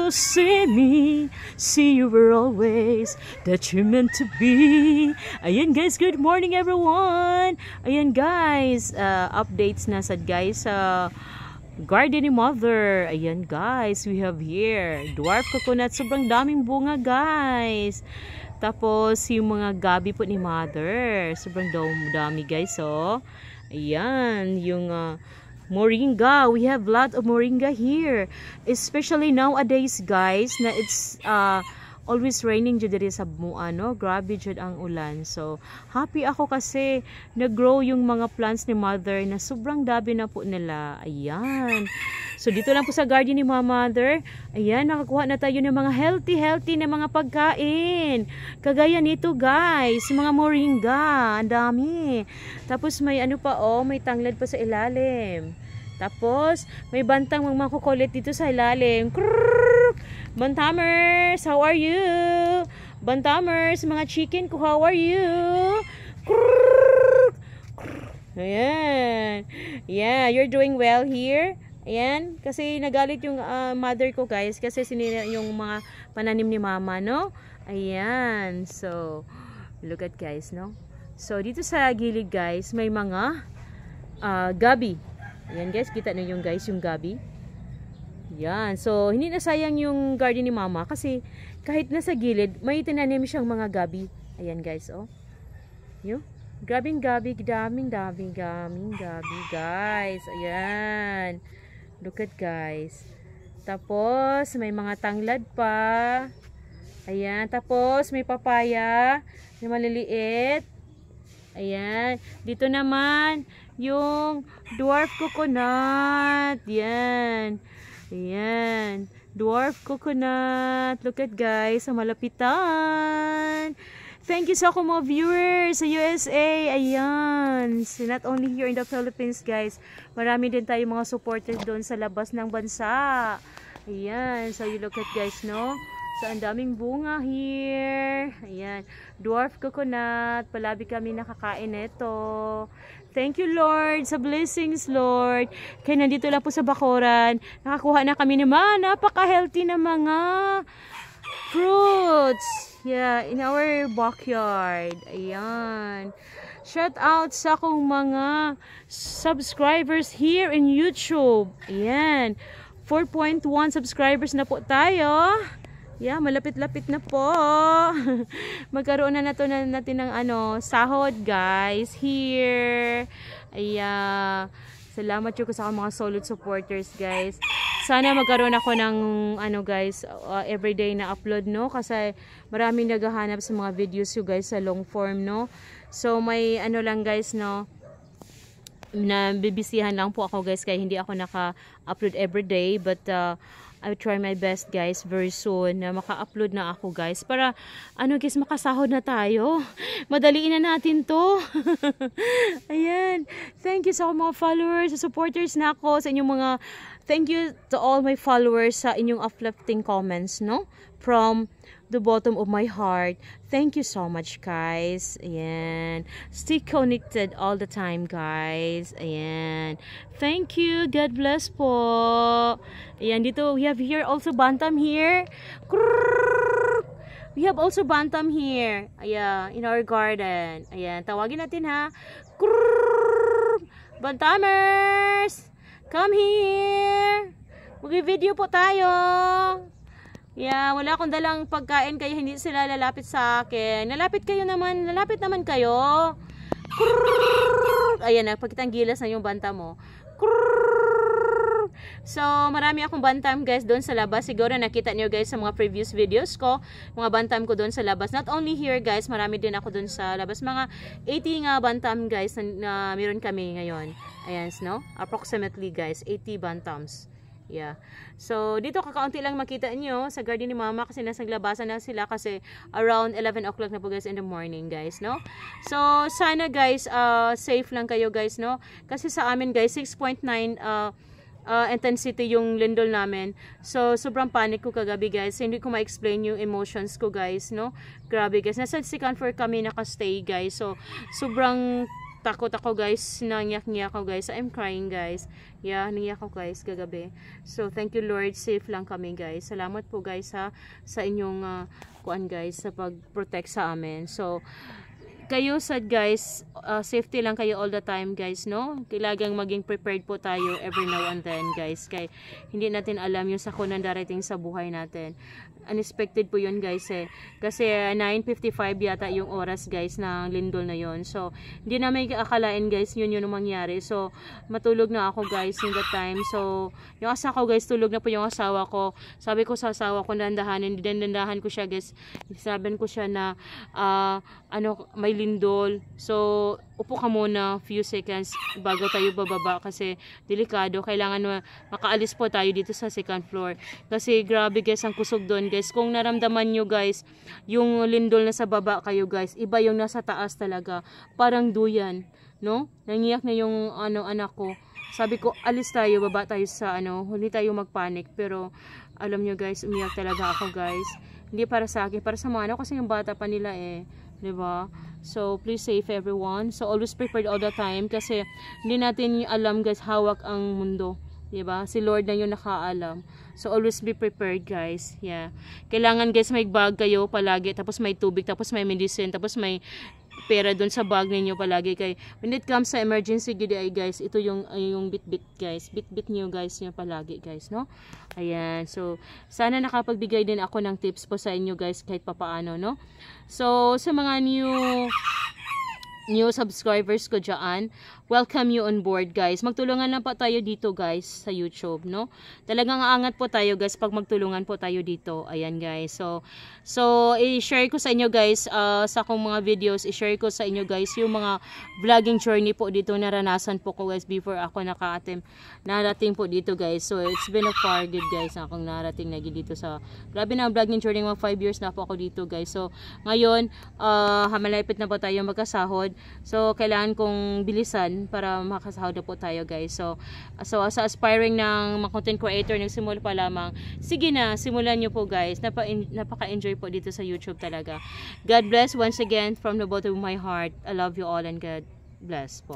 So see you were always that you're meant to be. Ayan guys, good morning everyone. Ayan guys, updates na sad guys sa garden ni mother. Ayan guys, we have here dwarf coconut, sobrang daming bunga guys. Tapos yung mga gabi po ni mother, sobrang dami guys. So ayan, yung moringa, we have lot of moringa here, especially nowadays guys na it's always raining dyan dito sa ano, grabe dyan ang ulan. So happy ako kasi nag-grow yung mga plants ni mother na sobrang dami na po nila. Ayan, so dito lang po sa garden ni mother. Ayan, nakakuha na tayo ng mga healthy na mga pagkain, kagaya nito guys, mga moringa, ang dami. Tapos may ano pa, oh, may tanglad pa sa ilalim. Tapos may bantang mga kukulit dito sa ilalim. Bantamers, how are you? Bantamers, mga chicken ko, how are you? Ayan. Yeah, you're doing well here. Ayan, kasi nagalit yung mother ko guys kasi sinira yung mga pananim ni mama, no? Ayan, so look at guys, no? So dito sa gilid guys may mga gabi. Ayan guys, kita nyo yung guys, yung gabi. Yan, so hindi na sayang yung garden ni mama kasi kahit nasa gilid may tinanim siyang mga gabi. Ayan guys, oh. Yo, daming gabi guys. Ayan. Look at guys. Tapos may mga tanglad pa. Ayan, tapos may papaya na maliliit. Ayan, dito naman yung dwarf coconut. Yan. Ayan, dwarf coconut. Look at guys, sa malapitan. Thank you sa akong mga viewers sa USA. Ayan, so not only here in the Philippines guys, marami din tayo mga supporters doon sa labas ng bansa. Ayan, so you look at guys, no? So ang daming bunga here. Ayan, dwarf coconut. Palabi kami nakakain nito. Thank you Lord sa blessings Lord. Kaya nandito lang po sa Bacoran, nakakuha na kami naman napaka-healthy na mga fruits. Yeah, in our backyard. Ayan. Shout out sa akong mga subscribers here in YouTube. Ayan. 4.1 subscribers na po tayo. Yeah, malapit-lapit na po. Magkaroon na natin ng ano, sahod guys here. Ayan. Salamat yung sa mga solid supporters guys. Sana magkaroon ako ng ano guys, everyday na upload, no? Kasi maraming naghahanap sa mga videos you guys sa long form, no? So may ano lang guys, no? Na bibisihan lang po ako guys kaya hindi ako naka-upload everyday, but I will try my best guys very soon na maka-upload na ako guys para ano guys, makasahod na tayo. Madaliin na natin to. Ayan. Thank you sa mga followers, sa supporters na ako, sa inyong mga, thank you to all my followers sa inyong uplifting comments, no? From the bottom of my heart. Thank you so much guys. Ayan. Stay connected all the time guys. Ayan. Thank you. God bless po. Ayan, dito we have here also bantam here. We have also bantam here. Ayan, in our garden. Ayan, tawagin natin ha. Bantamers! Come here! Mag-video po tayo. Yeah, wala akong dalang pagkain kaya hindi sila lalapit sa akin. Lalapit naman kayo. Ayan, nagpakitang gilas na yung banta mo. So, marami akong bantam guys doon sa labas. Siguro nakita niyo guys sa mga previous videos ko, mga bantam ko doon sa labas. Not only here guys, marami din ako doon sa labas. Mga 80 nga bantam guys na meron kami ngayon. Ayan, no? Approximately guys, 80 bantams. Yeah. So, dito kakaunti lang makita nyo sa garden ni mama kasi nasa labasan na sila kasi around 11 o'clock na po guys in the morning guys, no? So, sana guys, safe lang kayo guys, no? Kasi sa amin guys, 6.9 intensity yung lindol namin. So, sobrang panic ko kagabi guys. Hindi ko ma-explain yung emotions ko guys, no? Grabe guys. Nasa second floor kami nakastay guys. So, sobrang takot ako guys, nangiyak-ngiyak ako guys. I'm crying guys. Yeah, nangiyak ako guys kagabi. So thank you Lord, safe lang kami guys. Salamat po guys ha, sa inyong kuan guys, sa pag-protect sa amin. So kayo sad guys, safety lang kayo all the time guys, no? Kailangang maging prepared po tayo every now and then guys. Kaya hindi natin alam yung sakunan darating sa buhay natin. Unexpected po yun guys eh. Kasi 9:55 yata yung oras guys na lindol na yon. So hindi na may akalain guys yun yung mangyari. So matulog na ako guys in that time. So yung asawa ko guys, tulog na po yung asawa ko. Sabi ko sa asawa ko, dandahan ko siya guys. Sabihan ko siya na may lindol. So upo ka muna few seconds bago tayo bababa kasi delikado. Kailangan makaalis po tayo dito sa second floor. Kasi grabe guys ang kusog doon guys. Kung naramdaman nyo guys, yung lindol na sa baba kayo guys, iba yung nasa taas talaga. Parang duyan, no? Nangiyak na yung anak ko. Sabi ko, alis tayo, baba tayo sa hindi tayo magpanik. Pero alam nyo guys, umiyak talaga ako guys. Hindi para sa akin, para sa mga kasi yung bata pa nila eh. 'Di ba? So please safe everyone. So always prepared all the time kasi hindi natin alam guys, hawak ang mundo, 'di ba? Si Lord na 'yung nakaalam. So always be prepared guys. Yeah. Kailangan guys may bag kayo palagi, tapos may tubig, tapos may medicine, tapos may pera doon sa bag ninyo palagi kay when it comes sa emergency GDI guys, ito yung bit-bit guys. Bit-bit niyo guys niyo palagi guys, no? Ayan. So sana nakapagbigay din ako ng tips po sa inyo guys kahit papaano, no? So sa mga new subscribers ko dyan, welcome you on board guys. Magtulungan lang po tayo dito guys sa YouTube, no? Talagang aangat po tayo guys pag magtulungan po tayo dito. Ayan guys. So i-share ko sa inyo guys sa akong mga videos, i-share ko sa inyo guys yung mga vlogging journey po dito naranasan po ko guys before ako narating po dito guys. So it's been a far good guys akong narating na dito sa grabe na vlogging journey, mga 5 years na po ako dito guys. So ngayon malapit na po tayo magkasahod. So kailangan kong bilisan para makasahod na po tayo guys. So sa aspiring ng mga content creator, nagsimula pa lamang, sige na, simulan nyo po guys. Napaka-enjoy po dito sa YouTube talaga. God bless once again from the bottom of my heart. I love you all and God bless po.